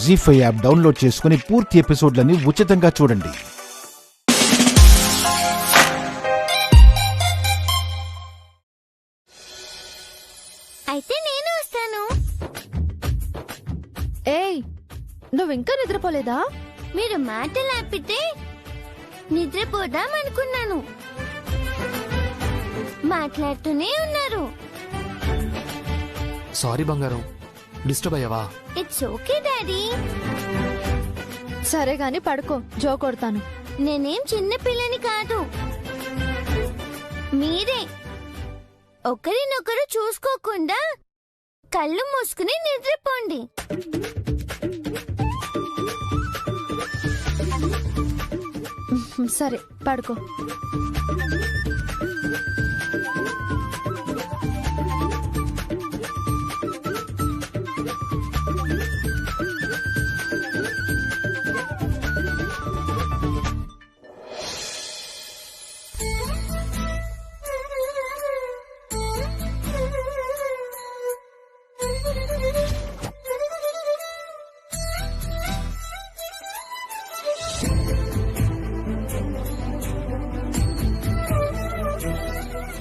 జీ5 app download చేసుకుని పూర్తి ఎపిసోడ్లని ఉచితంగా చూడండి. అయితే నేను వస్తాను. ఏయ్, నువ్వు ఇంకా నిద్రపోలేదా? మీరు మాటలు ఆపితే నిద్రపోదాం అనుకున్నాను. మాట్లాడుతూనే ఉన్నారు. సారీ బంగారం, డిస్టర్బ్ అయ్యావా? It's okay daddy. సరే గాని పడుకో, జో కొడతాను. నేనేం చిన్న పిల్లని కాదు. మీరే ఒకరినొకరు చూసుకోకుండా కళ్ళు మూసుకుని నిద్రపోండి. సరే పడుకో.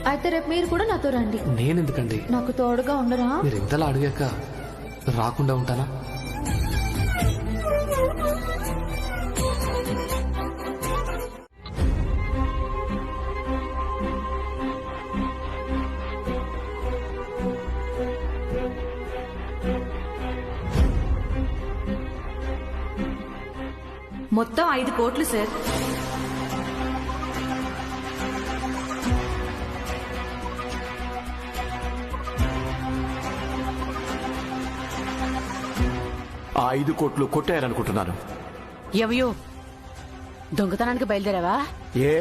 అయితే రేపు మీరు కూడా నాతో రండి. నేనెందుకండి? నాకు తోడుగా ఉండరా? మీరు ఇంతలా అడిగాక రాకుండా ఉంటానా? మొత్తం 5 కోట్లు సార్. ఆ 5 కోట్లు కొట్టారనుకుంటున్నాను. ఎవయో దొంగతనానికి బయలుదేరావా? ఏ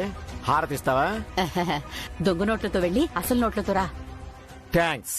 హారతిస్తావా? దొంగ నోట్లతో వెళ్ళి అసలు నోట్లతో రా. థ్యాంక్స్.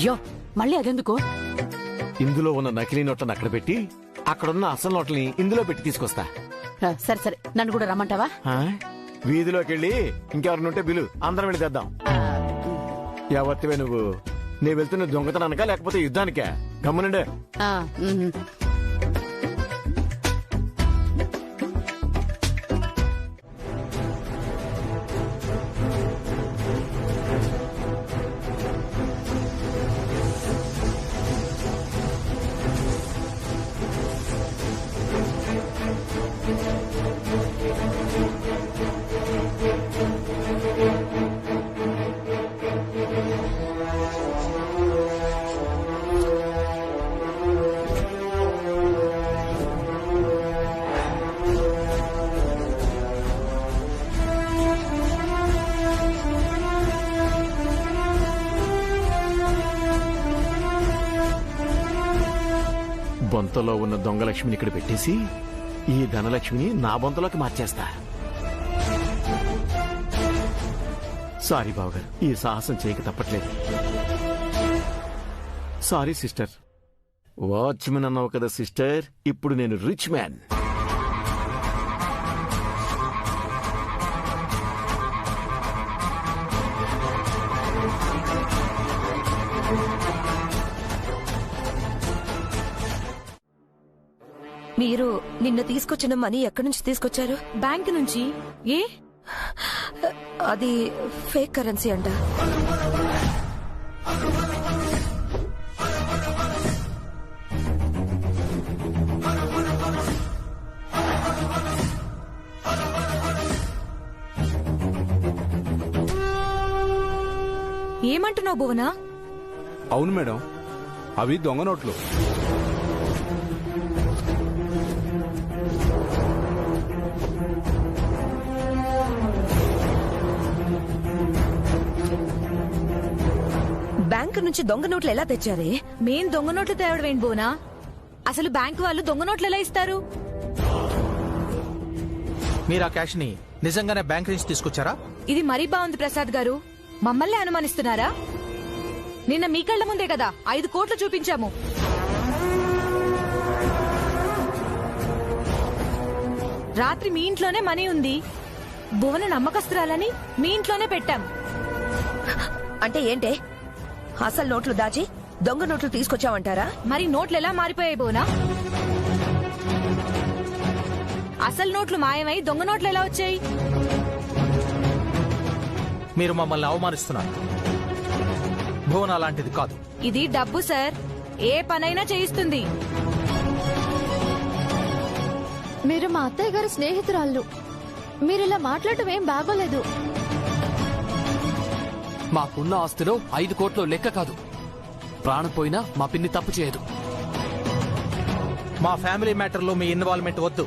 యో మళ్ళీ అదెందుకు? ఇందులో ఉన్న నకిలీ నోట్లను అక్కడ పెట్టి అక్కడున్న అసలు నోట్లని ఇందులో పెట్టి తీసుకొస్తా. సరే సరే, నన్ను కూడా రమ్మంటావా? ఆ? వీధిలోకి వెళ్ళి ఇంకెవరినుంటే బిలు, అందరం వెళ్ళి తెద్దాం. ఎవరివే నువ్వు? నీ వెళ్తున్న దొంగతనానికా లేకపోతే యుద్ధానికా? గమ్మునండే. ఆ, ఉహు. బొంతలో ఉన్న దొంగలక్ష్మిని ఇక్కడ పెట్టేసి ఈ ధనలక్ష్మిని నా బొంతలోకి మార్చేస్తా. సారీ బావగారు, ఈ సాహసం చేయక తప్పట్లేదు. Sorry sister. వాచ్మెన్ అన్నావు కదా సిస్టర్, ఇప్పుడు నేను రిచ్ మ్యాన్. మీరు నిన్న తీసుకొచ్చిన మనీ ఎక్కడి నుంచి తీసుకొచ్చారు? బ్యాంక్ నుంచి. ఏ? అది ఫేక్ కరెన్సీ అంట. ఏమంటున్నావు భువనా? అవును మేడం, అవి దొంగ నోట్లు. బ్యాంకు నుంచి దొంగ నోట్లు ఎలా తెచ్చారే? మేం దొంగ నోట్లు తేవడమేంటి భువనా? అసలు బ్యాంకు వాళ్ళు దొంగ నోట్లు ఎలా ఇస్తారు? మీరు ఆ క్యాష్ ని నిజంగానే బ్యాంక్ నుంచి తీసుకొచ్చారా? ఇది మరీ బాగుంది ప్రసాద్ గారు. మమ్మల్ని అనుమానిస్తున్నారా? నిన్న మీ కళ్ళ ముందే కదా 5 కోట్లు చూపించాము. రాత్రి మీ ఇంట్లోనే మనీ ఉంది. భువన నమ్మకస్తురాలని మీ ఇంట్లోనే పెట్టాం. అంటే ఏంటే, అసలు నోట్లు దాచి దొంగ నోట్లు తీసుకొచ్చావంటారా? మరి నోట్లు ఎలా మారిపోయాయి భువన? అసలు నోట్లు మాయమై దొంగ నోట్లు ఎలా వచ్చాయి? మీరు మమ్మల్ని అవమానిస్తున్నారు. భువన అలాంటిది కాదు. ఇది డబ్బు సార్, ఏ పనైనా చేయిస్తుంది. మీరు మా అత్తయ్య గారి స్నేహితురాళ్ళు. మీరు ఇలా మాట్లాడటం ఏం బాగోలేదు. మాకున్న ఆస్తిలో 5 కోట్లు లెక్క కాదు. ప్రాణం పోయినా మా పిన్ని తప్పు చేయదు. మా ఫ్యామిలీ మ్యాటర్లో మీ ఇన్వాల్వ్మెంట్ వద్దు.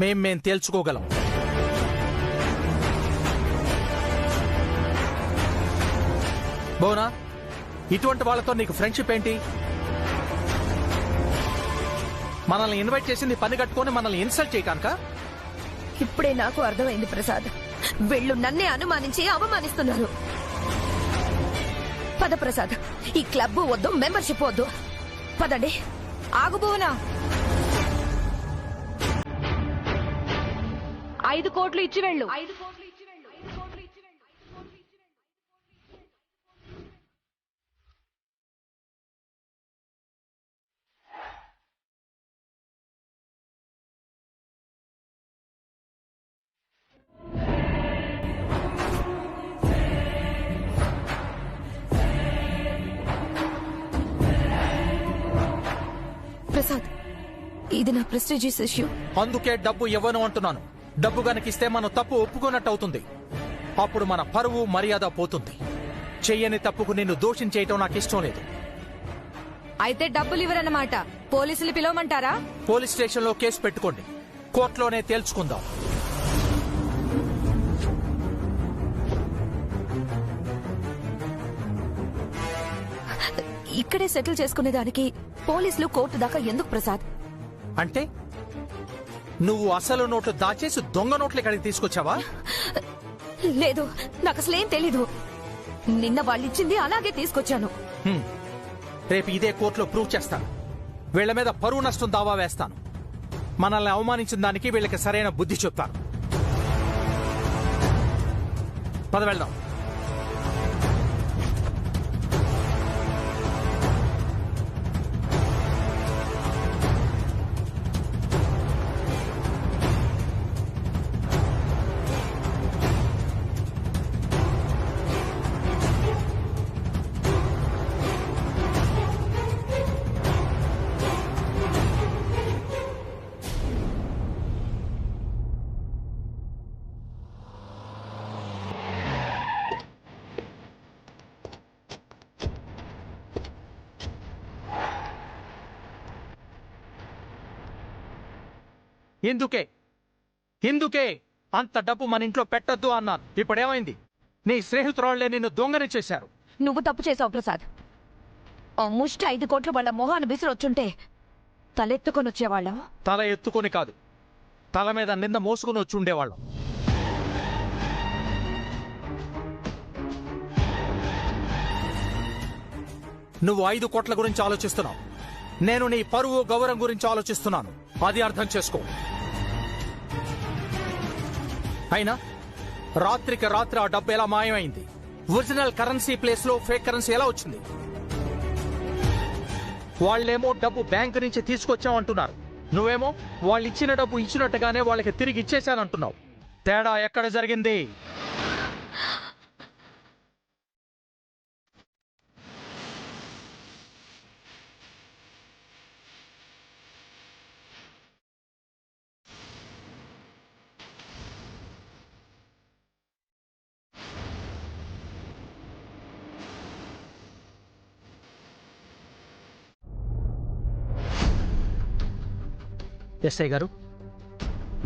మేం తేల్చుకోగలం. భువన, ఇటువంటి వాళ్ళతో నీకు ఫ్రెండ్షిప్ ఏంటి? మనల్ని ఇన్వైట్ చేసింది పని కట్టుకొని మనల్ని ఇన్సల్ట్ చేయటానిక? ఇప్పుడే నాకు అర్థమైంది ప్రసాద్. వీళ్ళు నన్నే అనుమానించి అవమానిస్తున్నారు. పద ప్రసాద్, ఈ క్లబ్ వద్దు, మెంబర్షిప్ వద్దు. పదండి. ఆగు భువన. 5 కోట్లు ఇచ్చి వెళ్ళు. ప్రసాద్, ఇది నా ప్రెస్టీజియస్ ఇష్యూ. అందుకే డబ్బు ఇవ్వను అంటున్నాను. డబ్బు గనకిస్తే మనం తప్పు ఒప్పుకున్నట్టు అవుతుంది. అప్పుడు మన పరువు మర్యాద పోతుంది. చెయ్యని తప్పుకు నిన్ను దోషం చేయటం నాకు ఇష్టం లేదు. అయితే డబ్బులు ఇవ్వరన్నమాట. పోలీసులు పిలవమంటారా? పోలీస్ స్టేషన్లో కేసు పెట్టుకోండి. కోర్టులోనే తేల్చుకుందాం. ఇక్కడే సెటిల్ చేసుకునేదానికి పోలీసులు కోర్టు దాకా ఎందుకు ప్రసాద్? అంటే నువ్వు అసలు నోట్లు దాచేసి దొంగ నోట్లు ఇక్కడికి తీసుకొచ్చావా? లేదు, నాకు అసలేం తెలీదు. నిన్న వాళ్ళిచ్చింది అలాగే తీసుకొచ్చాను. రేపు ఇదే కోర్టులో ప్రూవ్ చేస్తాను. వీళ్ల మీద పరువు నష్టం దావా వేస్తాను. మనల్ని అవమానించిన దానికి వీళ్ళకి సరైన బుద్ధి చెప్తాను. పద వెళ్దాం. ఇందుకే అంత డబ్బు మన ఇంట్లో పెట్టొద్దు అన్నాను. ఇప్పుడేమైంది? నీ స్నేహితురాళ్లే నిన్ను దొంగని చేశారు. నువ్వు తప్పు చేసావు ప్రసాద్. ఆ ముష్టి 5 కోట్లు వాళ్ళ మొహాన్ని విసిరొచ్చుంటే తలెత్తుకొని వచ్చేవాళ్ళం. తల ఎత్తుకొని కాదు, తల మీద నింద మోసుకుని వచ్చి ఉండేవాళ్ళం. నువ్వు 5 కోట్ల గురించి ఆలోచిస్తున్నావు. నేను నీ పరువు గౌరవం గురించి ఆలోచిస్తున్నాను. అది అర్థం చేసుకో. అయినా రాత్రికి రాత్రి ఆ డబ్బు ఎలా మాయమైంది? ఒరిజినల్ కరెన్సీ ప్లేస్ లో ఫేక్ కరెన్సీ ఎలా వచ్చింది? వాళ్ళేమో డబ్బు బ్యాంకు నుంచి తీసుకొచ్చామంటున్నారు. నువ్వేమో వాళ్ళు ఇచ్చిన డబ్బు ఇచ్చినట్టుగానే వాళ్ళకి తిరిగి ఇచ్చేశానంటున్నావు. తేడా ఎక్కడ జరిగింది? ఎస్ఐ గారు.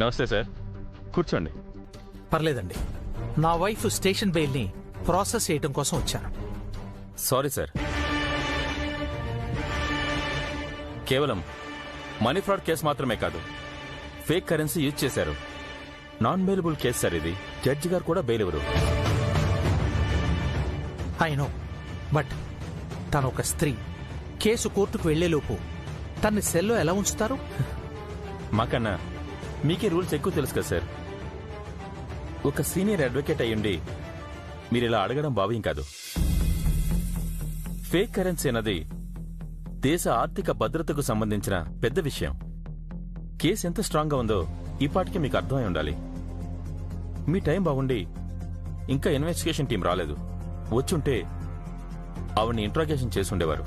నమస్తే సార్, కూర్చోండి. పర్లేదండి, నా వైఫ్ స్టేషన్ బెయిల్ని ప్రాసెస్ చేయడం కోసం వచ్చాను. సారీ సార్, కేవలం మనీ ఫ్రాడ్ కేసు మాత్రమే కాదు, ఫేక్ కరెన్సీ యూజ్ చేశారు. నాన్ బెయిలబుల్ కేసు సార్ ఇది. జడ్జి గారు కూడా బెయిల్ ఇవ్వరు. అయినో బట్ తను ఒక స్త్రీ. కేసు కోర్టుకు వెళ్లేలోపు తన్ని సెల్లో ఎలా ఉంచుతారు? మాకన్నా మీకే రూల్స్ ఎక్కువ తెలుసు కదా సార్. ఒక సీనియర్ అడ్వకేట్ అయ్యుండి మీరు ఇలా అడగడం భావ్యం కాదు. ఫేక్ కరెన్సీ అన్నది దేశ ఆర్థిక భద్రతకు సంబంధించిన పెద్ద విషయం. కేసు ఎంత స్ట్రాంగ్ గా ఉందో ఈపాటికే మీకు అర్థమై ఉండాలి. మీ టైం బాగుండి ఇంకా ఇన్వెస్టిగేషన్ టీం రాలేదు. వచ్చుంటే ఆవిడ్ని ఇంట్రాగేషన్ చేసి ఉండేవారు.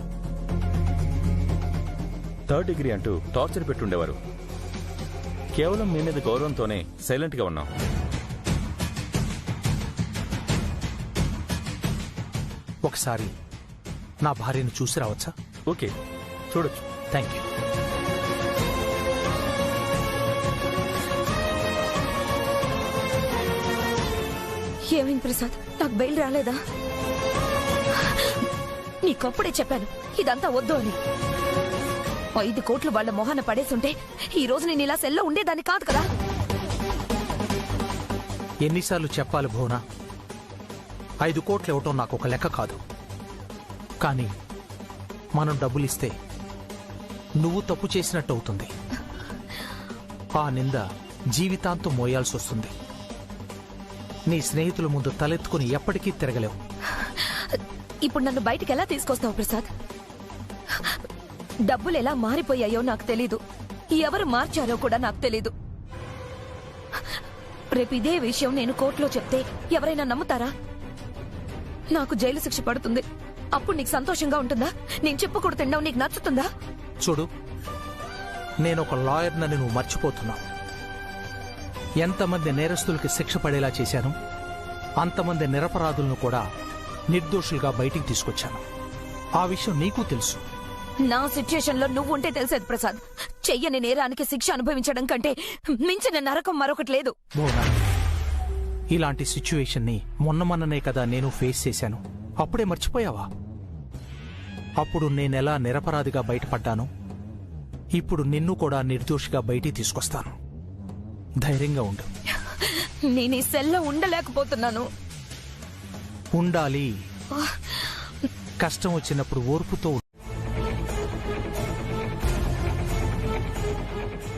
3rd డిగ్రీ అంటూ టార్చర్ పెట్టుండేవారు. కేవలం మీ మీద గౌరవంతోనే సైలెంట్ గా ఉన్నాం. ఒకసారి నా భార్యను చూసి రావచ్చా? ఓకే, చూడొచ్చు. Thank you. ఏమైంది ప్రసాద్? నాకు బెయిల్ రాలేదా? నీకప్పుడే చెప్పాను ఇదంతా వద్దు అని. 5 కోట్లు వాళ్ల మొహాన పడేసుంటే ఈ రోజు నేను ఇలా సెల్లో ఉండేదాన్ని కాదు కదా. ఎన్నిసార్లు చెప్పాలి భువనా? 5 కోట్లు ఇవ్వటం నాకు ఒక లెక్క కాదు. కానీ మనం డబ్బులిస్తే నువ్వు తప్పు చేసినట్టు అవుతుంది. ఆ నింద జీవితాంతం మోయాల్సి వస్తుంది. నీ స్నేహితుల ముందు తలెత్తుకుని ఎప్పటికీ తిరగలేవు. ఇప్పుడు నన్ను బయటికి ఎలా తీసుకొస్తావు ప్రసాద్? డబ్బులు ఎలా మారిపోయాయో నాకు తెలీదు. ఎవరు మార్చారో కూడా నాకు తెలీదు. రేపు ఇదే విషయం నేను కోర్టులో చెప్తే ఎవరైనా నమ్ముతారా? నాకు జైలు శిక్ష పడుతుంది. అప్పుడు నీకు సంతోషంగా ఉంటుందా? నేను చెప్పకూడదు తిండవు నీకు నచ్చుతుందా? చూడు, నేను ఒక లాయర్నని నువ్వు మర్చిపోతున్నావు. ఎంతమంది నేరస్తులకి శిక్ష పడేలా చేశాను, అంతమంది నిరపరాధులను కూడా నిర్దోషులుగా బయటికి తీసుకొచ్చాను. ఆ విషయం నీకు తెలుసు. నా సిచ్యుయేషన్ లో నువ్వు ఉంటే తెలిసేది ప్రసాద్. చెయ్యని నేరానికి శిక్ష అనుభవించడం కంటే మించిన నరకం మరొకటి లేదు. భువనా, ఇలాంటి సిచ్యువేషన్ ని మొన్ననే కదా నేను ఫేస్ చేశాను. అప్పుడే మర్చిపోయావా? అప్పుడు నేనెలా నిరపరాధిగా బయటపడ్డాను, ఇప్పుడు నిన్ను కూడా నిర్దోషిగా బయటికి తీసుకొస్తాను. ధైర్యంగా ఉండు. నేను ఈ సెల్లో ఉండలేకపోతున్నాను. ఉండాలి. కష్టం వచ్చినప్పుడు ఓర్పుతో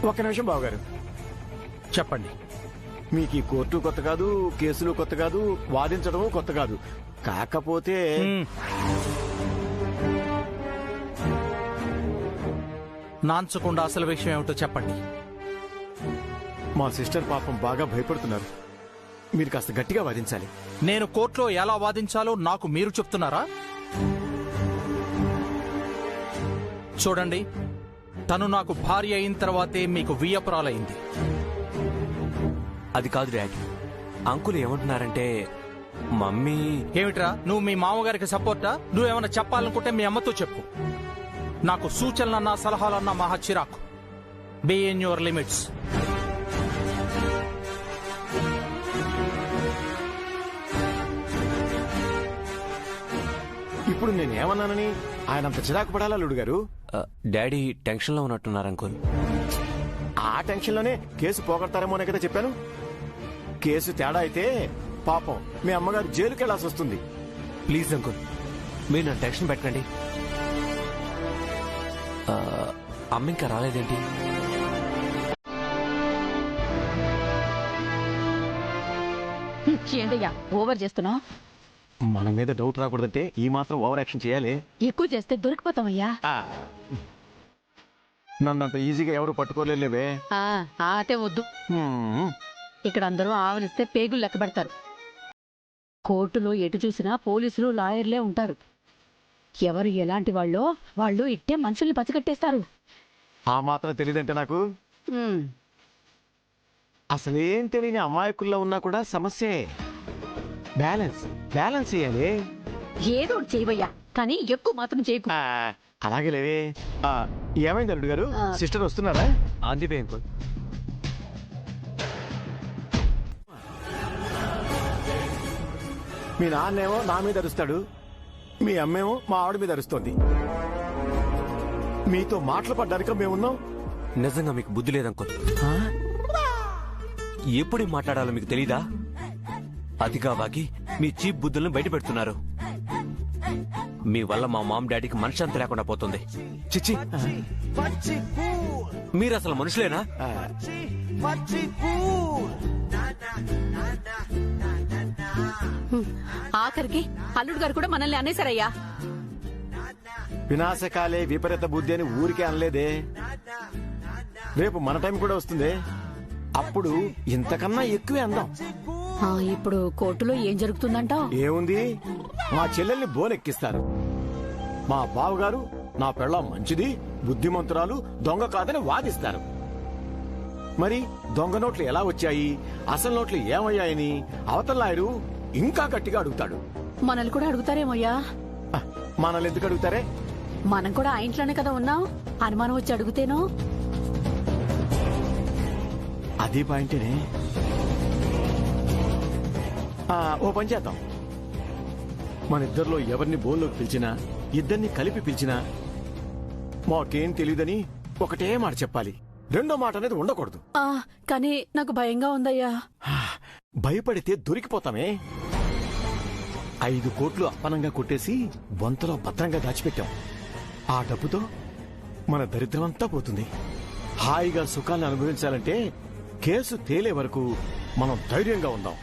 ఒక్క నిమిషం బావగారు. చెప్పండి. మీకు ఈ కోర్టు కొత్త కాదు, కేసులు కొత్త కాదు, వాదించడం కొత్త కాదు. కాకపోతే నాంచకుండా అసలు విషయం ఏమిటో చెప్పండి. మా సిస్టర్ పాపం బాగా భయపడుతున్నారు. మీరు కాస్త గట్టిగా వాదించాలి. నేను కోర్టులో ఎలా వాదించాలో నాకు మీరు చెప్తున్నారా? చూడండి, తను నాకు భార్య అయిన తర్వాతే మీకు వియ్యపురాలైంది. అది కాదు డాడీ. అంకుల్ ఏమంటున్నారంటే మమ్మీ. ఏమిట్రా, నువ్వు మీ మామగారికి సపోర్టా? నువ్వేమన్నా చెప్పాలనుకుంటే మీ అమ్మతో చెప్పు. నాకు సూచనలన్నా సలహాలన్నా మహా చిరాకు. Be in your limits. ఇప్పుడు నేనేమన్నానని ఆయన అంత చిరాకు పడాలా అల్లుడు గారు? డాడీ టెన్షన్ లో ఉన్నట్టున్నారు అంకుల్. ఆ టెన్షన్ లోనే కేసు పోగొడతారేమోనే కదా చెప్పాను. కేసు తేడా అయితే పాపం మీ అమ్మగారు జైలుకి వెళ్లాల్సి వస్తుంది. ప్లీజ్ అంకుల్, మీరు నా టెన్షన్ పెట్టండి. అమ్మ ఇంకా రాలేదేంటి? ఏంటయ్యా ఓవర్ చేస్తున్నావు? మన మీద డౌట్ రాకూడదంటే ఈ మాత్రం ఓవర్ యాక్షన్ చేయాలి. ఎక్కువ చేస్తే దొరికిపోతామయ్యా. నన్ను అంత ఈజీగా ఎవరు పట్టుకోలేవే. ఆటే వద్దు. ఇక్కడ అందరూ ఆవలిస్తే పేగులు లెక్క పెడతారు. కోర్టులో ఎటు చూసినా పోలీసులు లాయర్లే ఉంటారు. ఎవరు ఎలాంటి వాళ్ళో వాళ్ళు ఇట్టే మనుషుల్ని పసిగట్టేస్తారు. ఆ మాత్రం తెలియదంటే నాకు అసలేం తెలియని అమాయకుల్లో ఉన్నా కూడా సమస్యే. బ్యాలెన్స్ బ్యాలెన్స్ చేయాలి. ఏదో ఒకటి చేయవయ్యా, కానీ ఎక్కువ మాత్రం చేయకు. అలాగే లేవే. ఏమైంది అల్లుడు గారు? సిస్టర్ వస్తున్నారా? ఆందిపే అంకుల్. మీ నాన్నేమో నా మీద అరుస్తాడు, మీ అమ్మేమో మా ఆవిడ మీద అరుస్తోంది. మీతో మాటలు పడ్డానికి మేమున్నాం. నిజంగా మీకు బుద్ధి లేదంకుల్. ఎప్పుడు మాట్లాడాలో మీకు తెలీదా? అతిగా వాగి మీ చీప్ బుద్ధులను బయట పెడుతున్నారు. మీ వల్ల మా మామ్ డాడీకి మనశ్శాంతి లేకుండా పోతుంది. చిచ్చి, మీరు అసలు మనుషులేనా? ఆఖరికి అల్లుడు గారు కూడా మనల్ని అనేసారయ్యా. వినాశకాలే విపరీత బుద్ధి అని ఊరికే అనలేదే. రేపు మన టైం కూడా వస్తుంది, అప్పుడు ఇంతకన్నా ఎక్కువే అందాం. ఇప్పుడు కోర్టులో ఏం జరుగుతుందంటావ్? ఏముంది, మా చెల్లెల్ని బోనెక్కిస్తారు. మా బావగారు నా పెళ్ళాం మంచిది, బుద్ధిమంతురాలు, దొంగ కాదని వాదిస్తారు. మరి దొంగ నోట్లు ఎలా వచ్చాయి, అసలు నోట్లు ఏమయ్యాయని అవతల లాయరు ఇంకా గట్టిగా అడుగుతాడు. మనల్ని కూడా అడుగుతారేమోయ్యా. మనల్ని ఎందుకు అడుగుతారే? మనం కూడా ఆ ఇంట్లోనే కదా ఉన్నాం. అనుమానం వచ్చి అడుగుతేనో? అది పాయింటేనే. ఓ పని చేద్దాం, మన ఇద్దరిలో ఎవరిని బోన్లోకి పిలిచినా, ఇద్దరిని కలిపి పిలిచినా మాకేం తెలియదని ఒకటే మాట చెప్పాలి. రెండో మాట అనేది ఉండకూడదు. కానీ నాకు భయంగా ఉందయ్యా. భయపడితే దొరికిపోతామే. 5 కోట్లు అప్పనంగా కొట్టేసి బొంతలో భద్రంగా దాచిపెట్టాం. ఆ డబ్బుతో మన దరిద్రమంతా పోతుంది. హాయిగా సుఖాన్ని అనుభవించాలంటే కేసు తేలే వరకు మనం ధైర్యంగా ఉందాం.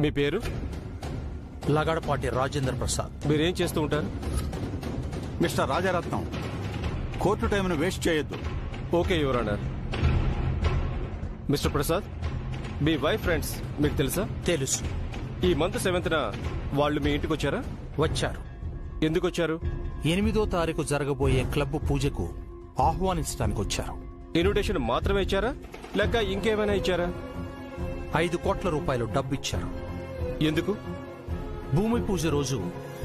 మీ పేరు? లగాడపాటి రాజేంద్ర ప్రసాద్. మీరేం చేస్తూ ఉంటారు? మిస్టర్ రాజారత్నం, కోర్టు టైంను వేస్ట్ చేయొద్దు. Okay your honour. Mister Prasad, me wife friends మీకు తెలుసా? తెలుసు. ఈ మంత్ 7th వాళ్ళు మీ ఇంటికి వచ్చారా? వచ్చారు. ఎందుకు వచ్చారు? 8వ తారీఖు జరగబోయే క్లబ్ పూజకు ఆహ్వానించడానికి వచ్చారు. ఇన్విటేషన్ మాత్రమే ఇచ్చారా, లేక ఇంకేమైనా ఇచ్చారా? 5 కోట్ల రూపాయలు డబ్బు ఇచ్చారు. ఎందుకు? భూమి పూజ రోజు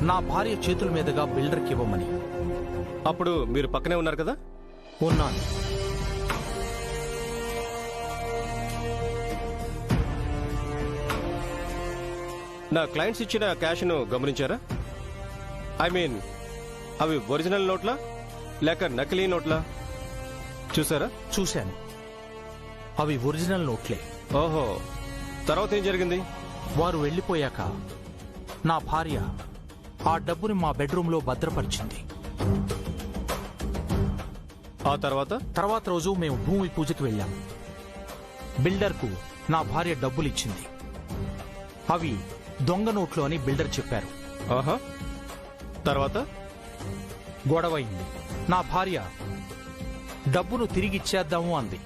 నా భార్య చేతుల మీదుగా బిల్డర్కి ఇవ్వమని. అప్పుడు మీరు పక్కనే ఉన్నారు కదా? ఉన్నాను. నా క్లయింట్స్ ఇచ్చిన క్యాష్ను గమనించారా? ఐ మీన్, అవి ఒరిజినల్ నోట్లా లేక నకిలీ నోట్లా చూసారా? చూశాను. అవి ఒరిజినల్ నోట్లే. ఓహో, తర్వాత ఏం జరిగింది? వారు వెళ్లిపోయాక నా భార్య ఆ డబ్బుని మా బెడ్రూమ్లో భద్రపరిచింది. ఆ తర్వాత రోజు మేము భూమి పూజకి వెళ్ళాం. బిల్డర్కు నా భార్య డబ్బులిచ్చింది. అవి దొంగ నోట్లు అని బిల్డర్ చెప్పారు. ఆహా, తర్వాత గొడవైంది. నా భార్య డబ్బును తిరిగిచ్చేద్దాము అంది.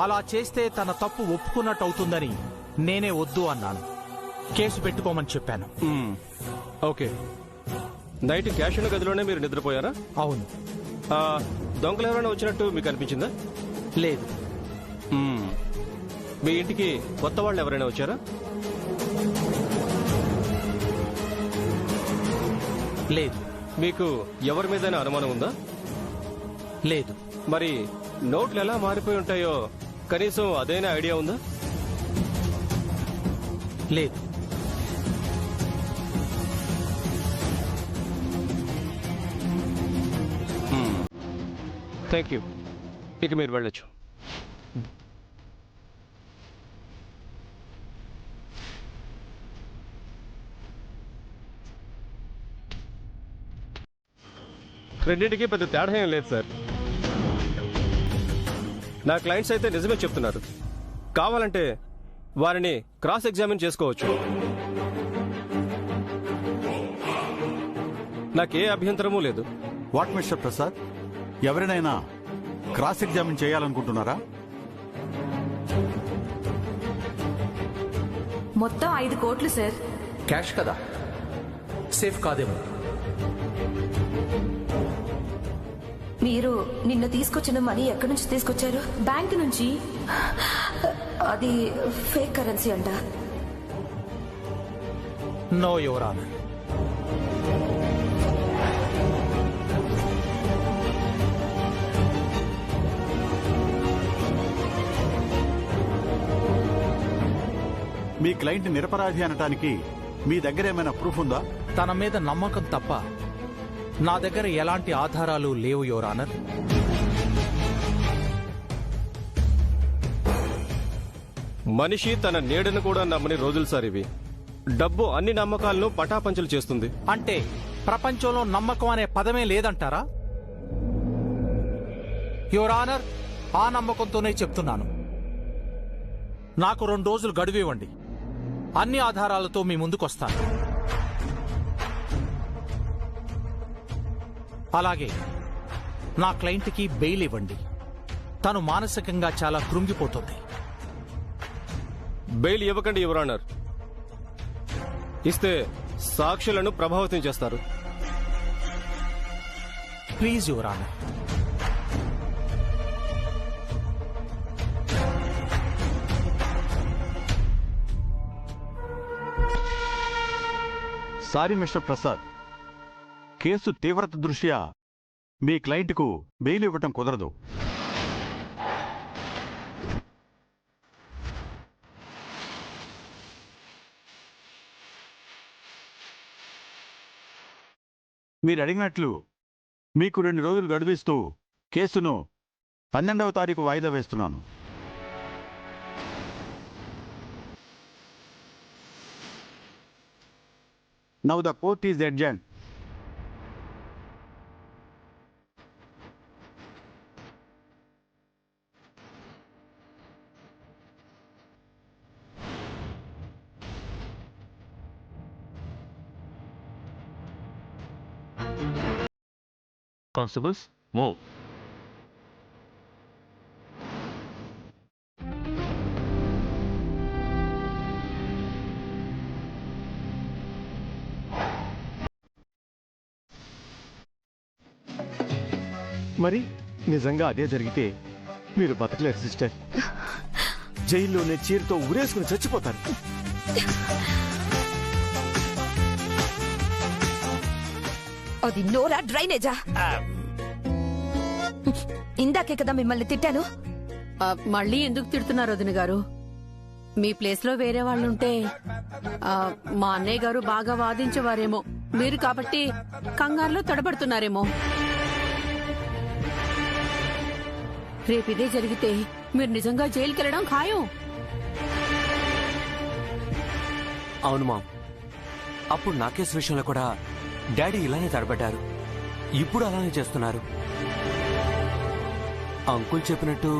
అలా చేస్తే తన తప్పు ఒప్పుకున్నట్టు అవుతుందని నేనే వద్దు అన్నాను. కేసు పెట్టుకోమని చెప్పాను. ఓకే. నైట్ క్యాష్ ఉన్న గదిలోనే మీరు నిద్రపోయారా? అవును. దొంగలు ఎవరైనా వచ్చినట్టు మీకు అనిపించిందా? లేదు. మీ ఇంటికి కొత్త వాళ్ళు ఎవరైనా వచ్చారా? లేదు. మీకు ఎవరి మీదైనా అనుమానం ఉందా? లేదు. మరి నోట్లు ఎలా మారిపోయి ఉంటాయో కనీసం అదైనా ఐడియా ఉందా? లేదు. Thank you. ఇక మీరు వెళ్ళొచ్చు. రెండింటికి పెద్ద తేడా ఏం లేదు సార్. నా క్లయింట్స్ అయితే నిజమే చెప్తున్నారు. కావాలంటే వారిని క్రాస్ ఎగ్జామిన్ చేసుకోవచ్చు. నాకే అభ్యంతరమూ లేదు. వాట్ మిస్టర్ ప్రసాద్, ఎవరినైనా క్రాస్ ఎగ్జామిన్ చేయాలనుకుంటున్నారా? మొత్తం 5 కోట్లు సార్. క్యాష్ కదా, సేఫ్ కాదేమో. మీరు నిన్న తీసుకొచ్చిన మనీ ఎక్కడి నుంచి తీసుకొచ్చారు? బ్యాంక్ నుంచి. అది ఫేక్ కరెన్సీ అంట. No your honour. మీ క్లయింట్ నిరపరాధి అనటానికి మీ దగ్గర ఏమైనా ప్రూఫ్ ఉందా? తన మీద నమ్మకం తప్ప నా దగ్గర ఎలాంటి ఆధారాలు లేవు యువర్ ఆనర్. మనిషి తన నీడను కూడా నమ్మని రోజులు సార్ ఇవి. డబ్బు అన్ని నమ్మకాలను పటాపంచలు చేస్తుంది. అంటే ప్రపంచంలో నమ్మకం అనే పదమే లేదంటారా? యువర్ ఆనర్, ఆ నమ్మకంతోనే చెప్తున్నాను. నాకు 2 రోజులు గడువు ఇవ్వండి. అన్ని ఆధారాలతో మీ ముందుకొస్తాను. అలాగే నా క్లయింట్కి బెయిల్ ఇవ్వండి. తను మానసికంగా చాలా కృంగిపోతుంది. బెయిల్ ఇవ్వకండి యువర్ ఆనర్. ఇస్తే సాక్షులను ప్రభావితం చేస్తారు. Please your honour. Sorry mister Prasad, case తీవ్రత దృష్ట్యా మీ క్లయింట్కు బెయిల్ ఇవ్వటం కుదరదు. మీరు అడిగినట్లు మీకు 2 రోజులు గడువిస్తూ కేసును 12వ తారీఖు వాయిదా వేస్తున్నాను. Now the court is adjourned. Constables, move. మరి నిజంగా అదే జరిగితే మీరు బతకలేరు సిస్టర్. జైల్లోనే చీరతో ఉరేసుకుని చచ్చిపోతారు. అది నోరా డ్రైనేజా? ఇందాకే కదా మిమ్మల్ని తిట్టాను. మళ్ళీ ఎందుకు తిడుతున్నారు వదిన గారు? మీ ప్లేస్ లో వేరే వాళ్ళుంటే మా అన్నయ్య గారు బాగా వాదించేవారేమో. మీరు కాబట్టి కంగారులో తడబడుతున్నారేమో. రేపు ఇదే జరిగితే మీరు నిజంగా జైలుకి వెళ్ళడం ఖాయం. అవును మామ్, అప్పుడు నా కేసు విషయంలో కూడా డాడీ ఇలానే తడబడ్డారు. ఇప్పుడు అలానే చేస్తున్నారు. అంకుల్ చెప్పినట్టు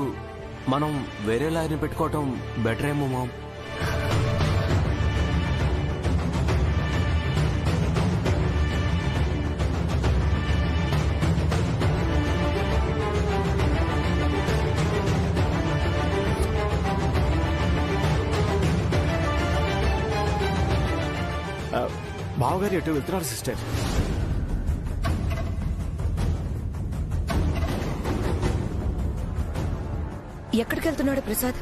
మనం వేరే లాయర్ని పెట్టుకోవటం బెటర్ ఏమో మామ్. బావగారు ఎటు వెళ్తున్నారు సిస్టర్? ఎక్కడికి వెళ్తున్నాడు ప్రసాద్?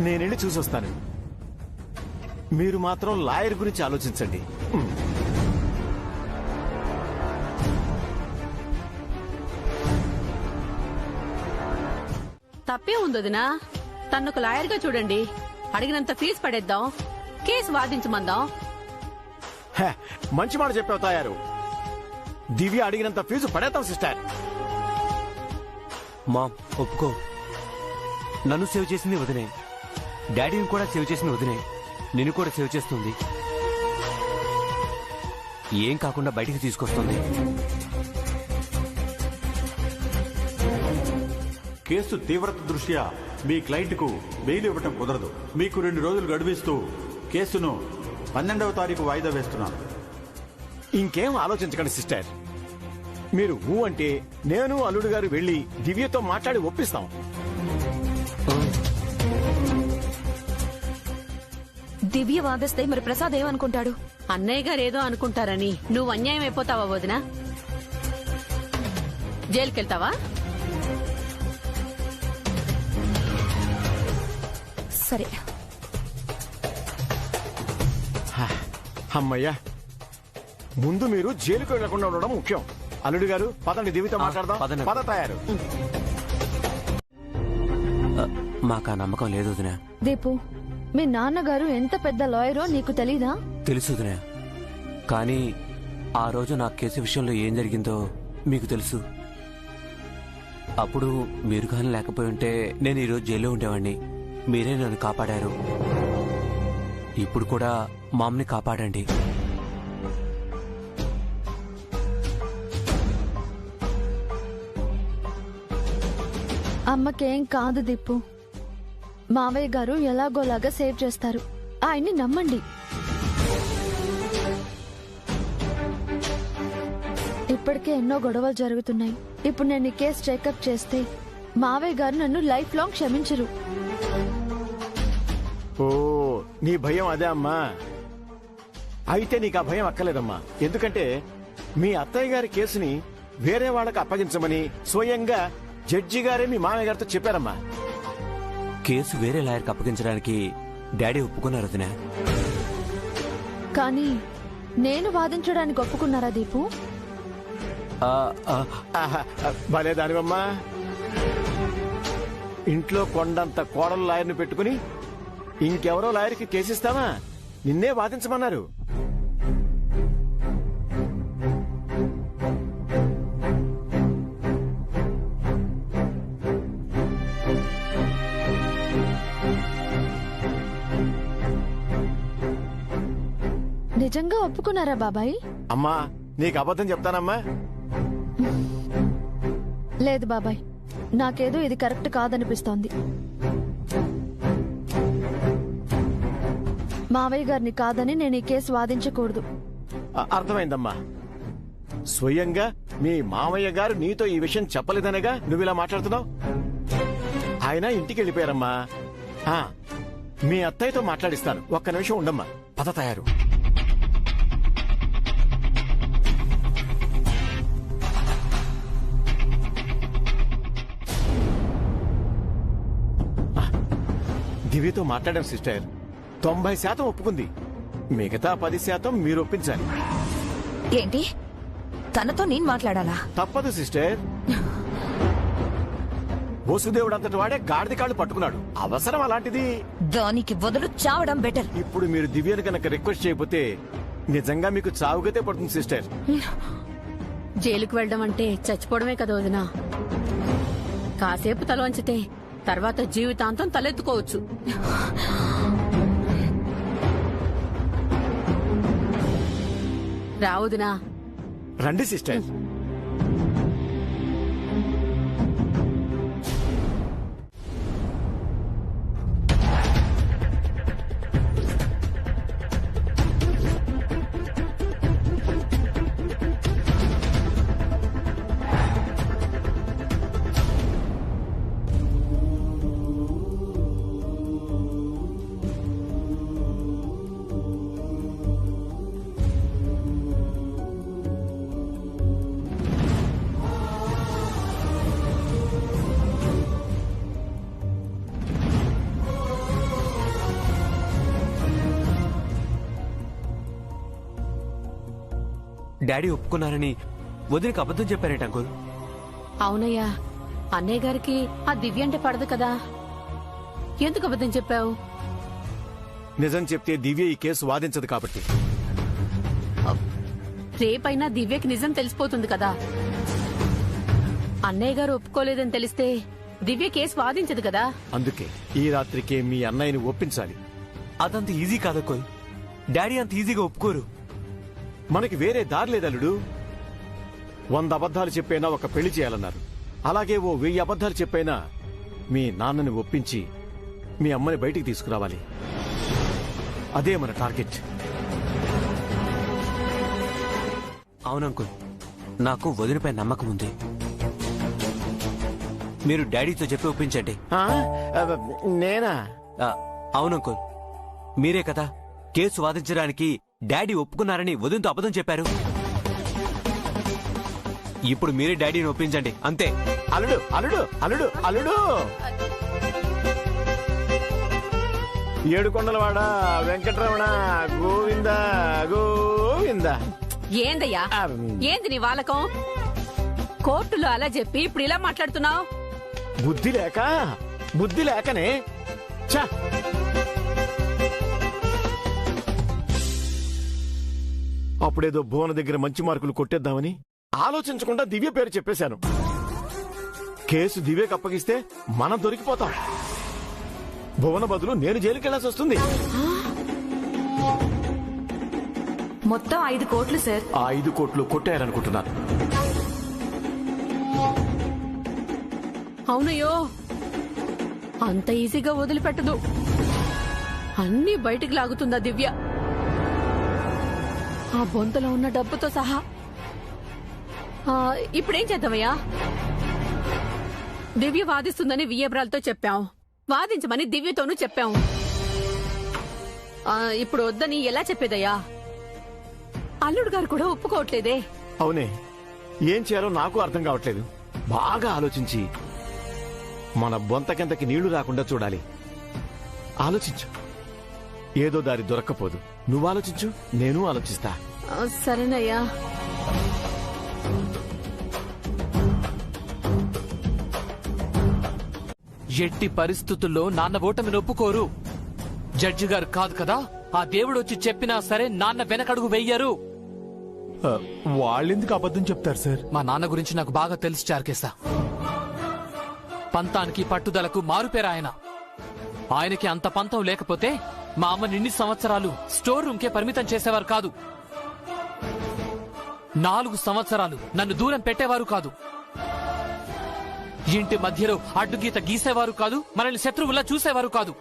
నేనెళ్ళి చూసొస్తాను. మీరు మాత్రం లాయర్ గురించి ఆలోచించండి. తప్పే ఉంది వదినా. తనొక లాయర్ గా చూడండి. అడిగినంత ఫీజు పడేద్దాం, కేసు వాదించమందాం. మంచి మాట చెప్పావు తాయారు. దివ్య అడిగినంత ఫీజు పడేద్దాం సిస్టర్. మామ్ ఒప్పుకో. నన్ను సేవ్ చేసింది వదినే, డాడీని కూడా సేవ్ చేసింది వదినే, నిన్ను కూడా సేవ్ చేస్తుంది. ఏం కాకుండా బయటికి తీసుకొస్తుంది. కేసు తీవ్రత దృష్ట్యా మీ క్లయింట్కు బెయిల్ ఇవ్వటం కుదరదు. మీకు 2 రోజులు గడువిస్తూ కేసును 12వ తారీఖు వాయిదా వేస్తున్నాను. ఇంకేం ఆలోచించకండి సిస్టర్. మీరు ఊ అంటే నేను అల్లుడు గారు వెళ్లి దివ్యతో మాట్లాడి ఒప్పిస్తాం. దివ్య వాదిస్తే మరి ప్రసాద్ ఏమనుకుంటాడు? అన్నయ్య గారు ఏదో అనుకుంటారని నువ్వు అన్యాయం అయిపోతావా వదినా? జైలుకెళ్తావా? సరే. అమ్మయ్యా, ముందు మీరు జైలుకు వెళ్లకుండా ఉండడం ముఖ్యం. అల్లుడు గారు పదండి, దివ్యతో మాట్లాడదాం. పద తయారు. మాకు ఆ నమ్మకం లేదు వదినా. దీపు, మీ నాన్నగారు ఎంత పెద్ద లాయరో నీకు తెలీదా? తెలుసు వదినా. కానీ ఆ రోజు నా కేసు విషయంలో ఏం జరిగిందో మీకు తెలుసు. అప్పుడు మీరు కానీ లేకపోయి ఉంటే నేను ఈరోజు జైల్లో ఉండేవాడిని. మీరే నన్ను కాపాడారు. ఇప్పుడు కూడా మామ్ని కాపాడండి. అమ్మకేం కాదు దీపు. మావయ్య గారు ఎలాగోలాగా సేవ్ చేస్తారు. ఆయన్ని నమ్మండి. ఇప్పటికే ఎన్నో గొడవలు జరుగుతున్నాయి. ఇప్పుడు నేను ఈ కేసు చెకప్ చేస్తే మావయ్య గారు నన్ను లైఫ్ లాంగ్ క్షమించరు. ఓ, నీ భయం అదే అమ్మా. అయితే నీకు ఆ భయం అక్కర్లేదమ్మా. ఎందుకంటే మీ అత్తయ్య గారి కేసుని వేరే వాళ్ళకి అప్పగించమని స్వయంగా జడ్జి గారే మీ మామయ్య గారితో చెప్పారమ్మా. కేసు వేరే లాయర్కి అప్పగించడానికి డాడీ ఒప్పుకున్నారు వదినా. కానీ నేను వాదించడానికి ఒప్పుకున్నారా దీపు? భలే దానివమ్మా. ఇంట్లో కొండంత కోడలు లాయర్ని పెట్టుకుని ఇంకెవరో లాయర్కి కేసిస్తావా? నిన్నే వాదించమన్నారు. నిజంగా ఒప్పుకున్నారా బాబాయ్? అమ్మా, నీకు అబద్ధం చెప్తానమ్మా. లేదు బాబాయ్, నాకేదో ఇది కరెక్ట్ కాదనిపిస్తోంది. మావయ్య గారిని కాదని నేను ఈ కేసు వాదించకూడదు. అర్థమైందమ్మా. స్వయంగా మీ మామయ్య గారు నీతో ఈ విషయం చెప్పలేదనగా నువ్వు ఇలా మాట్లాడుతున్నావు. ఆయన ఇంటికి వెళ్ళిపోయారమ్మా. మీ అత్తయ్యతో మాట్లాడిస్తాను. ఒక్క నిమిషం ఉండమ్మా. పద తయారు. దివ్యతో మాట్లాడాం సిస్టర్. 90% ఒప్పుకుంది. మిగతా 10% మీరు ఒప్పించాలి. ఏంటి? తనతో నేను మాట్లాడాలా? తప్పదు సిస్టర్. వసుదేవుడు అంతటి వాడే గాడిద కాళ్ళు పట్టుకున్నాడు. అవసరం అలాంటిది. దానికి బదులు చావడం బెటర్. ఇప్పుడు మీరు దివ్యను కనుక రిక్వెస్ట్ చేయకపోతే నిజంగా మీకు చావుగతే పడుతుంది సిస్టర్. జైలుకు వెళ్ళడం అంటే చచ్చిపోవడమే కదా వదినా. కాసేపు తల వంచితే తర్వాత జీవితాంతం తలెత్తుకోవచ్చు. రావుదినా. రండి సిస్టర్. డాడీ ఒప్పుకున్నారని వదినకి అబద్ధం చెప్పారేంటి అంకుల్? అవునయ్యా, అన్నయ్య గారికి ఆ దివ్య అంటే పడదు కదా. ఎందుకు అబద్ధం చెప్పావు? నిజం చెప్తే దివ్య ఈ కేసు వాదించదు కాబట్టి. రేపైనా దివ్యకి నిజం తెలిసిపోతుంది కదా. అన్నయ్య గారు ఒప్పుకోలేదని తెలిస్తే దివ్య కేసు వాదించదు కదా. అందుకే ఈ రాత్రికే మీ అన్నయ్యని ఒప్పించాలి. అదంత ఈజీ కాదక్కోయ్. డాడీ అంత ఈజీగా ఒప్పుకోరు. మనకి వేరే దారి లేదల్లుడు. 100 అబద్ధాలు చెప్పైనా ఒక పెళ్లి చేయాలన్నారు. అలాగే ఓ 1000 అబద్ధాలు చెప్పైనా మీ నాన్నని ఒప్పించి మీ అమ్మని బయటికి తీసుకురావాలి. అదే మన టార్గెట్. అవునంకుల్, నాకు వదినపై నమ్మకం ఉంది. మీరు డాడీతో చెప్పి ఒప్పించండి. నేనా? అవునంకుల్, మీరే కదా కేసు వాదించడానికి డాడీ ఒప్పుకున్నారని వదినతో అబద్ధం చెప్పారు. ఇప్పుడు మీరే డాడీని ఒప్పించండి, అంతే. అల్లుడు అల్లుడు అల్లుడు అల్లుడు ఏడుకొండలవాడ వెంకటరమణ గోవింద గోవింద. ఏందయ్యా, ఏంది నీ వాలకం? కోర్టులో అలా చెప్పి ఇప్పుడు ఇలా మాట్లాడుతున్నావు? బుద్ధి లేకనే. అప్పుడేదో భువన దగ్గర మంచి మార్కులు కొట్టేద్దామని ఆలోచించకుండా దివ్య పేరు చెప్పేశాను. కేసు దివ్యకు అప్పగిస్తే మనం దొరికిపోతాం. భువన బదులు నేను జైలుకెళ్లాల్సి వస్తుంది. మొత్తం 5 కోట్లు సార్. ఆ 5 కోట్లు కొట్టారనుకుంటున్నాను. అవునయ్యో, అంత ఈజీగా వదిలిపెట్టదు. అన్నీ బయటికి లాగుతుందా దివ్య? ఆ బొంతలో ఉన్న డబ్బుతో సహా. ఇప్పుడేం చేద్దామయ్యా? దివ్య వాదిస్తుందని వియ్యబ్రాలతో చెప్పాం, వాదించమని దివ్యతోనూ చెప్పాం. ఇప్పుడు వద్దని ఎలా చెప్పేదయ్యా? అల్లుడు గారు కూడా ఒప్పుకోవట్లేదే. అవునే, ఏం చేయాలో నాకు అర్థం కావట్లేదు. బాగా ఆలోచించి మన బొంతకెంతకి నీళ్లు రాకుండా చూడాలి. ఆలోచించు, ఏదో దారి దొరక్కపోదు. నువ్వు ఆలోచించు, నేను ఆలోచిస్తా. సరేనయ్యా. ఎట్టి పరిస్థితుల్లో నాన్న ఓటమిని ఒప్పుకోరు. జడ్జి గారు కాదు కదా, ఆ దేవుడు వచ్చి చెప్పినా సరే నాన్న వెనకడుగు వెయ్యరు. వాళ్ళెందుకు అబద్ధం చెప్తారు సార్? మా నాన్న గురించి నాకు బాగా తెలుసు చార్కేశా. పంతానికి పట్టుదలకు మారుపేరు ఆయన. ఆయనకి అంత పంతం లేకపోతే మా అమ్మని ఇన్ని సంవత్సరాలు స్టోర్ రూమ్కే పరిమితం చేసేవారు కాదు. 4 సంవత్సరాలు నన్ను దూరం పెట్టేవారు కాదు. ఇంటి మధ్యలో అడ్డుగీత గీసేవారు కాదు. మనల్ని శత్రువులా చూసేవారు కాదు.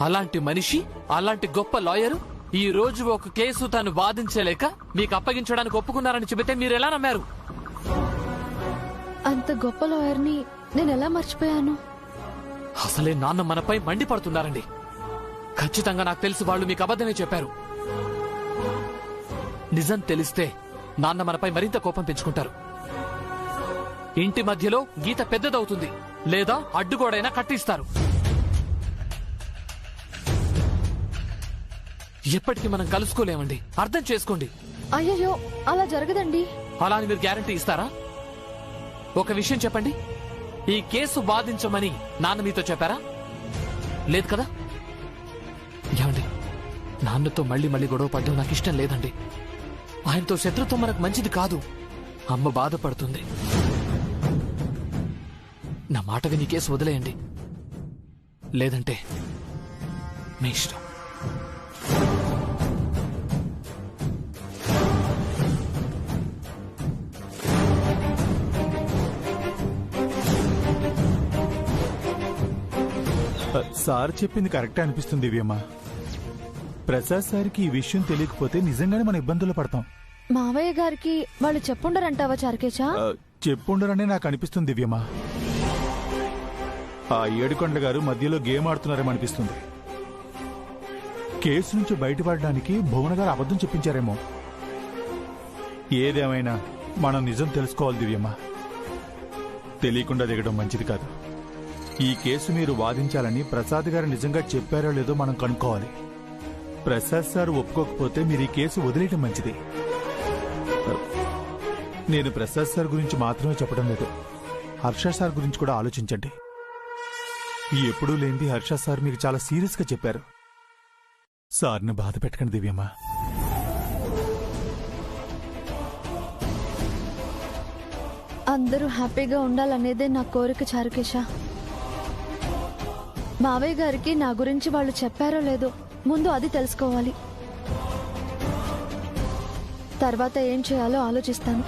అలాంటి మనిషి, అలాంటి గొప్ప లాయరు ఈ రోజు ఒక కేసు తాను వాదించలేక మీకు అప్పగించడానికి ఒప్పుకున్నారని చెబితే మీరు ఎలా నమ్మారు? అంత గొప్ప లాయర్ని నేను ఎలా మర్చిపోయాను? అసలే నాన్న మనపై మండిపడుతున్నారండి. ఖచ్చితంగా నాకు తెలిసి వాళ్ళు మీకు అబద్ధమే చెప్పారు. నిజం తెలిస్తే నాన్న మనపై మరింత కోపం పెంచుకుంటారు. ఇంటి మధ్యలో గీత పెద్దదవుతుంది, లేదా అడ్డుగోడైనా కట్టిస్తారు. ఎప్పటికీ మనం కలుసుకోలేమండి, అర్థం చేసుకోండి. అయ్యో, అలా జరగదండి. అలా అని మీరు గ్యారంటీ ఇస్తారా? ఒక విషయం చెప్పండి, ఈ కేసు వాదించమని నాన్న మీతో చెప్పారా? లేదు కదా? ఏమండి, నాన్నతో మళ్ళీ మళ్ళీ గొడవ పడ్డం నాకు ఇష్టం లేదండి. ఆయనతో శత్రుత్వం మనకు మంచిది కాదు. అమ్మ బాధపడుతుంది. నా మాట విని కేసు వదిలేయండి, లేదంటే మీ ఇష్టం. సార్ చెప్పింది కరెక్టే అనిపిస్తుంది దివ్యమ్మ. ప్రసాద్ సార్కి ఈ విషయం తెలియకపోతే నిజంగానే మనం ఇబ్బందులు పడతాం. మావయ్య గారికి వాళ్ళు చెప్పుండరంటావా చార్కేశా? చెప్పుండరనే నాకు అనిపిస్తుంది దివ్యమ్మ. ఆ ఏడుకొండల గారు మధ్యలో గేమ్ ఆడుతున్నారేమో అనిపిస్తుంది. కేసు నుంచి బయటపడడానికి భువన గారు అబద్ధం చెప్పించారేమో. ఏదేమైనా మనం నిజం తెలుసుకోవాలి దివ్యమ్మ. తెలియకుండా దిగడం మంచిది కాదు. ఈ కేసు మీరు వాదించాలని ప్రసాద్ గారు నిజంగా చెప్పారో లేదో మనం కనుక్కోవాలి. ప్రసాద్ సార్ ఒప్పుకోకపోతే మీరు ఈ కేసు వదిలేయడం మంచిది. నేను ప్రసాద్ సార్ గురించి మాత్రమే చెప్పడం లేదు, హర్ష సార్ గురించి కూడా ఆలోచించండి. ఎప్పుడూ లేనిది హర్ష సార్ మీకు చాలా సీరియస్గా చెప్పారు. సార్ని బాధ పెట్టకండి దివ్యమ్మ. అందరూ హ్యాపీగా ఉండాలనేదే నా కోరిక చారుకేశా. మావయ్య గారికి నా గురించి వాళ్ళు చెప్పారో లేదో ముందు అది తెలుసుకోవాలి. తర్వాత ఏం చేయాలో ఆలోచిస్తాను.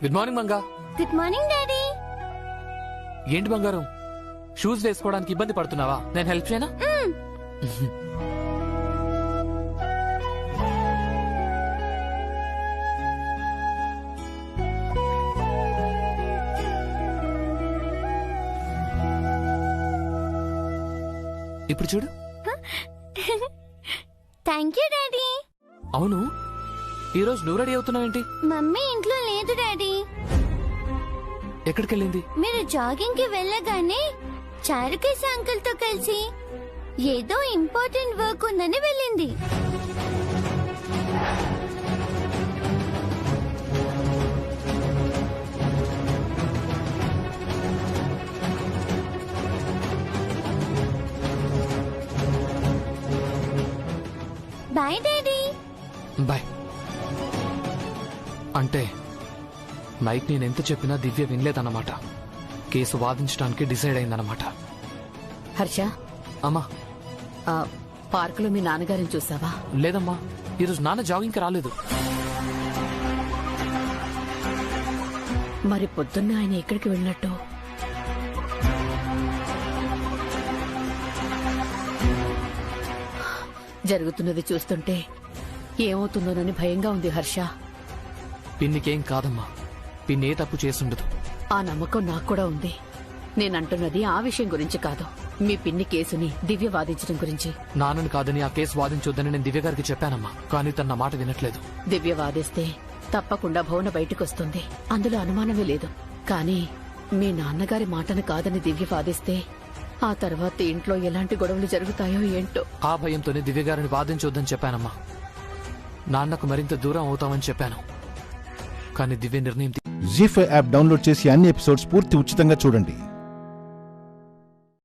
Good morning Manga. Good morning daddy. ఏంటి బంగారం, షూస్ వేసుకోవడానికి ఇబ్బంది పడుతున్నావా? నేను హెల్ప్ చేయనా? ఇప్పుడు చూడు. Thank you daddy. అవును, ఈరోజు నువ్వు రెడీ అవుతున్నావేంటి? మమ్మీ ఇంట్లో లేదు డాడీ. ఎక్కడికెళ్ళింది? మీరు జాగింగ్ కి వెళ్ళగానే చారుకేశ అంకుల్ తో కలిసి ఏదో ఇంపార్టెంట్ వర్క్ ఉందని వెళ్ళింది. Bye daddy. బాయ్. అంటే నైట్ నేను ఎంత చెప్పినా దివ్య వినలేదన్నమాట. కేసు వాదించడానికి డిసైడ్ అయిందన్నమాట. హర్ష, అమ్మా. పార్కులో మీ నాన్నగారిని చూసావా? లేదమ్మా, ఈరోజు నాన్న జాగింగ్కి రాలేదు. మరి పొద్దున్న ఆయన ఎక్కడికి వెళ్ళినట్టు? జరుగుతున్నది చూస్తుంటే ఏమవుతుందోనని భయంగా ఉంది హర్ష. పిన్నికేం కాదమ్మా, పిన్ని ఏ తప్పు చేసుండదు. ఆ నమ్మకం నాకు కూడా ఉంది. నేనంటున్నది ఆ విషయం గురించి కాదు, మీ పిన్ని కేసుని దివ్య వాదించడం గురించి. నాన్నని కాదని ఆ కేసు వాదించొద్దని నేను దివ్య గారికి చెప్పానమ్మా, కానీ తన నా మాట వినట్లేదు. దివ్య వాదిస్తే తప్పకుండా భువన బయటకొస్తుంది, అందులో అనుమానమే లేదు. కానీ మీ నాన్నగారి మాటను కాదని దివ్య వాదిస్తే ఆ తర్వాత ఇంట్లో ఎలాంటి గొడవలు జరుగుతాయో ఏంటో. ఆ భయంతోనే దివ్య గారిని వాదించొద్దని చెప్పానమ్మా. నాన్నకు మరింత దూరం అవుతామని చెప్పాను. కానీ దివ్య నిర్ణయం జీ5 యాప్ డౌన్లోడ్ చేసి అన్ని ఎపిసోడ్స్ పూర్తి ఉచితంగా చూడండి.